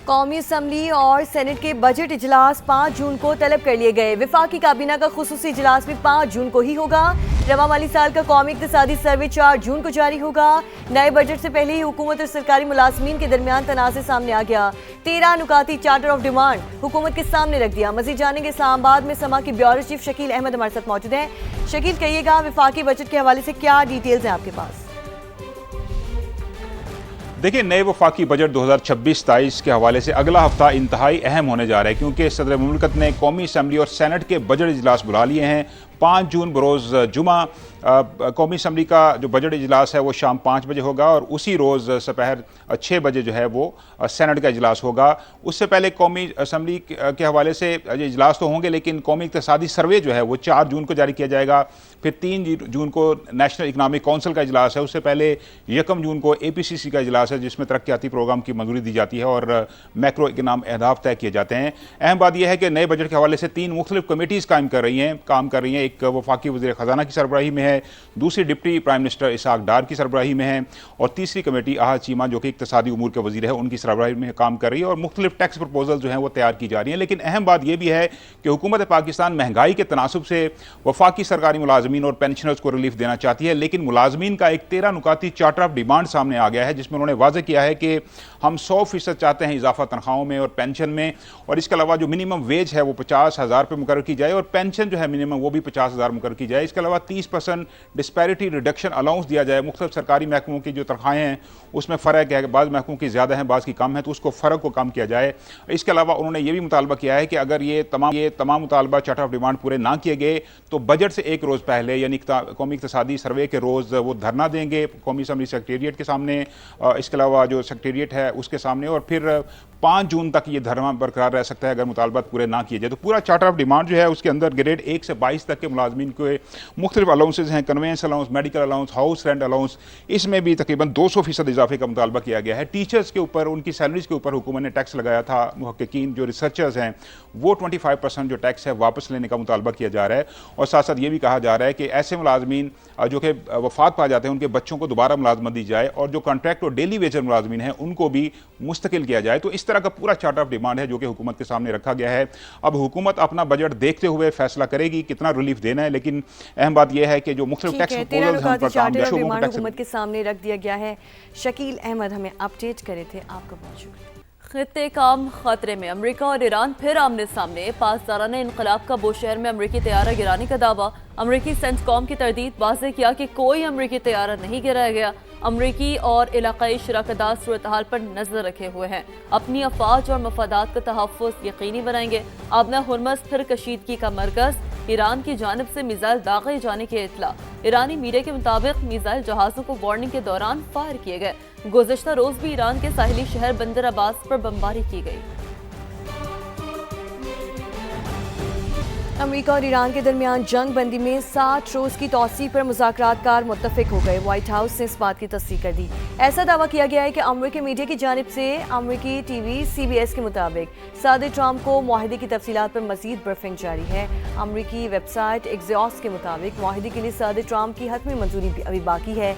قومی اسمبلی اور سینٹ کے بجٹ اجلاس 5 جون کو طلب کر لیے گئے۔ وفاقی کابینہ کا خصوصی اجلاس بھی 5 جون کو ہی ہوگا۔ رواں مالی سال کا قومی اقتصادی سروے 4 جون کو جاری ہوگا۔ نئے بجٹ سے پہلے ہی حکومت اور سرکاری ملازمین کے درمیان تنازع سامنے آ گیا۔ 13 نکاتی چارٹر آف ڈیمانڈ حکومت کے سامنے رکھ دیا۔ مزید جانیں گے اسلام آباد میں سما کے بیورو چیف شکیل احمد ہمارے ساتھ موجود ہیں۔ شکیل، کہیے گا وفاقی بجٹ کے حوالے سے کیا ڈیٹیلز ہیں آپ کے پاس؟ دیکھیں، نئے وفاقی بجٹ 2026-27 کے حوالے سے اگلا ہفتہ انتہائی اہم ہونے جا رہا ہے، کیونکہ صدر مملکت نے قومی اسمبلی اور سینٹ کے بجٹ اجلاس بلا لیے ہیں۔ 5 جون بروز جمعہ قومی اسمبلی کا جو بجٹ اجلاس ہے وہ شام 5 بجے ہوگا، اور اسی روز سپہر 6 بجے جو ہے وہ سینٹ کا اجلاس ہوگا۔ اس سے پہلے قومی اسمبلی کے حوالے سے اجلاس تو ہوں گے، لیکن قومی اقتصادی سروے جو ہے وہ 4 جون کو جاری کیا جائے گا۔ پھر 3 جون کو نیشنل اکنامک کونسل کا اجلاس ہے۔ اس سے پہلے 1 جون کو APCC کا اجلاس ہے، جس میں ترقیاتی پروگرام کی منظوری دی جاتی ہے اور میکرو اکنامک اہداف طے کیے جاتے ہیں۔ اہم بات یہ ہے کہ نئے بجٹ کے حوالے سے 3 مختلف کمیٹیز کام کر رہی ہیں۔ ایک وفاقی وزیر خزانہ کی سربراہی میں ہے، دوسری deputy prime minister Ishaq Dar کی سربراہی میں ہے، اور تیسری کمیٹی احد چیمہ جو کہ اقتصادی امور کے وزیر ہے ان کی سربراہی میں کام کر رہی ہے، اور مختلف ٹیکس پرپوزل جو ہیں وہ تیار کی جا رہی ہیں۔ لیکن اہم بات یہ بھی ہے کہ حکومت پاکستان مہنگائی کے تناسب سے وفاقی سرکاری ملازمین اور پینشنرز کو ریلیف دینا چاہتی ہے، لیکن ملازمین کا ایک 13 نکاتی چارٹر آف ڈیمانڈ سامنے آ گیا ہے، جس میں انہوں نے واضح کیا ہے کہ ہم 100% چاہتے ہیں اضافہ تنخواہوں میں اور پینشن میں، اور اس کے علاوہ جو منیمم ویج ہے وہ 50,000 پہ مقرر کی جائے، اور پینشن جو ہے منیمم وہ بھی 50,000 مقرر کی جائے۔ اس کے علاوہ 30% ڈسپیرٹی ریڈکشن الاؤنس دیا جائے۔ مختلف سرکاری محکموں کی جو تنخواہیں ہیں اس میں فرق ہے کہ بعض محکموں کی زیادہ ہیں، بعض کی کم ہیں، تو اس کو فرق کو کم کیا جائے۔ اس کے علاوہ انہوں نے یہ بھی مطالبہ کیا ہے کہ اگر یہ تمام مطالبہ چارٹر آف ڈیمانڈ پورے نہ کیے گئے تو بجٹ سے 1 روز پہلے یعنی قومی اقتصادی سروے کے روز وہ دھرنا دیں گے قومی اسمبلی سیکریٹریٹ کے سامنے، اس کے علاوہ جو سیکریٹریٹ ہے اس کے سامنے، اور پھر 5 جون تک یہ دھرنا برقرار رہ سکتا ہے اگر مطالبات پورے نہ کیے جائے۔ تو پورا چارٹر آف ڈیمانڈ جو ہے اس کے اندر گریڈ 1 سے 22 تک کے ملازمین کو مختلف الاؤنسز ہیں، conveyance allowance, medical allowance, house rent allowance, اس میں بھی تقریباً 200% اضافے کا مطالبہ کیا گیا ہے۔ ٹیچرز کے اوپر ان کی سیلریز کے اوپر حکومت نے ٹیکس لگایا تھا، محققین جو ریسرچرز ہیں وہ 25% جو ٹیکس ہے واپس لینے کا مطالبہ کیا جا رہا ہے، اور ساتھ ساتھ یہ بھی کہا جا رہا ہے کہ ایسے ملازمین جو کہ وفات پا جاتے ہیں ان کے بچوں کو دوبارہ ملازمت دی جائے، اور جو کانٹریکٹ اور ڈیلی ویجر ملازمین ہیں ان کو بھی مستقل کیا جائے۔ تو اس طرح کا پورا چارٹر آف ڈیمانڈ ہے جو کہ حکومت کے سامنے رکھا گیا ہے۔ اب حکومت اپنا بجٹ دیکھتے ہوئے فیصلہ کرے گی کتنا ریلیف دینا ہے، لیکن اہم بات یہ ہے کہ جو مختلف ٹیکس پرپوزلز ہیں ان پر کام چارٹر آف ڈیمانڈ حکومت کے سامنے رکھ دیا گیا ہے۔ شکیل احمد ہمیں اپڈیٹ کرے تھے، آپ کا بہت شکریہ۔ خطے کام خطرے میں، امریکہ اور ایران پھر آمنے سامنے۔ پاسدارانہ انقلاب کا بوشہر میں امریکی طیارہ گرانے کا دعویٰ۔ امریکی سینٹ کام کی تردید، واضح کیا کہ کوئی امریکی طیارہ نہیں گرایا گیا۔ امریکی اور علاقائی شراکت دار صورتحال پر نظر رکھے ہوئے ہیں، اپنی افواج اور مفادات کا تحفظ یقینی بنائیں گے۔ آبنہ ہرمز پھر کشیدگی کا مرکز، ایران کی جانب سے میزائل داغے جانے کی اطلاع۔ ایرانی میڈیا کے مطابق میزائل جہازوں کو وارننگ کے دوران فائر کیے گئے۔ گزشتہ روز بھی ایران کے ساحلی شہر بندر عباس پر بمباری کی گئی۔ امریکہ اور ایران کے درمیان جنگ بندی میں 60 روز کی توسیع پر مذاکرات کار متفق ہو گئے۔ وائٹ ہاؤس نے اس بات کی تصدیق کر دی۔ ایسا دعویٰ کیا گیا ہے کہ امریکی میڈیا کی جانب سے۔ امریکی ٹی وی CBS کے مطابق صدر ٹرمپ کو معاہدے کی تفصیلات پر مزید بریفنگ جاری ہے۔ امریکی ویب سائٹ ایکزیوس کے مطابق معاہدے کے لیے صدر ٹرمپ کی حتمی منظوری ابھی باقی ہے۔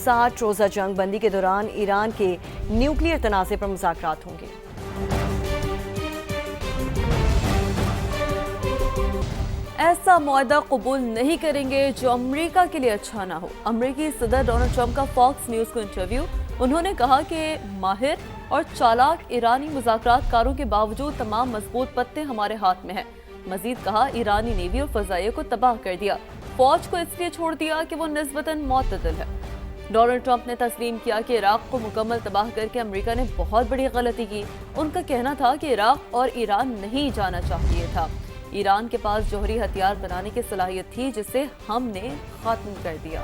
60 روزہ جنگ بندی کے دوران ایران کے نیوکلیئر تنازع پر مذاکرات ہوں گے۔ ایسا معاہدہ قبول نہیں کریں گے جو امریکہ کے لیے اچھا نہ ہو۔ امریکی صدر ڈونلڈ ٹرمپ کا فاکس نیوز کو انٹرویو۔ انہوں نے کہا کہ ماہر اور چالاک ایرانی مذاکرات کاروں کے باوجود تمام مضبوط پتے ہمارے ہاتھ میں ہیں۔ مزید کہا ایرانی نیوی اور فضائیہ کو تباہ کر دیا، فوج کو اس لیے چھوڑ دیا کہ وہ نسبتاً معتدل ہے۔ ڈونلڈ ٹرمپ نے تسلیم کیا کہ عراق کو مکمل تباہ کر کے امریکہ نے بہت بڑی غلطی کی۔ ان کا کہنا تھا کہ عراق اور ایران نہیں جانا چاہیے تھا۔ ایران کے پاس جوہری ہتھیار بنانے کی صلاحیت تھی جسے ہم نے ختم کر دیا۔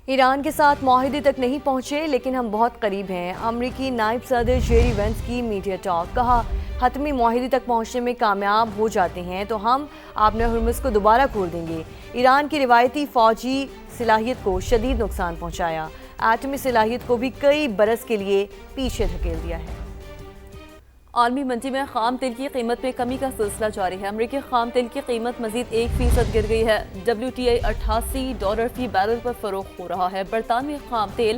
ایران کے ساتھ معاہدے تک نہیں پہنچے لیکن ہم بہت قریب ہیں۔ امریکی نائب صدر جیری وینس کی میڈیا ٹاک۔ کہا حتمی معاہدے تک پہنچنے میں کامیاب ہو جاتے ہیں تو ہم آبنہ ہرمز کو دوبارہ کھول دیں گے۔ ایران کی روایتی فوجی صلاحیت کو شدید نقصان پہنچایا، ایٹمی صلاحیت کو بھی کئی برس کے لیے پیچھے دھکیل دیا ہے۔ عالمی منڈی میں خام تیل کی قیمت میں کمی کا سلسلہ جاری ہے۔ امریکی خام تیل کی قیمت مزید 1% گر گئی ہے۔ WTI $88 فی بیرل پر فروخت ہو رہا ہے۔ برطانوی خام تیل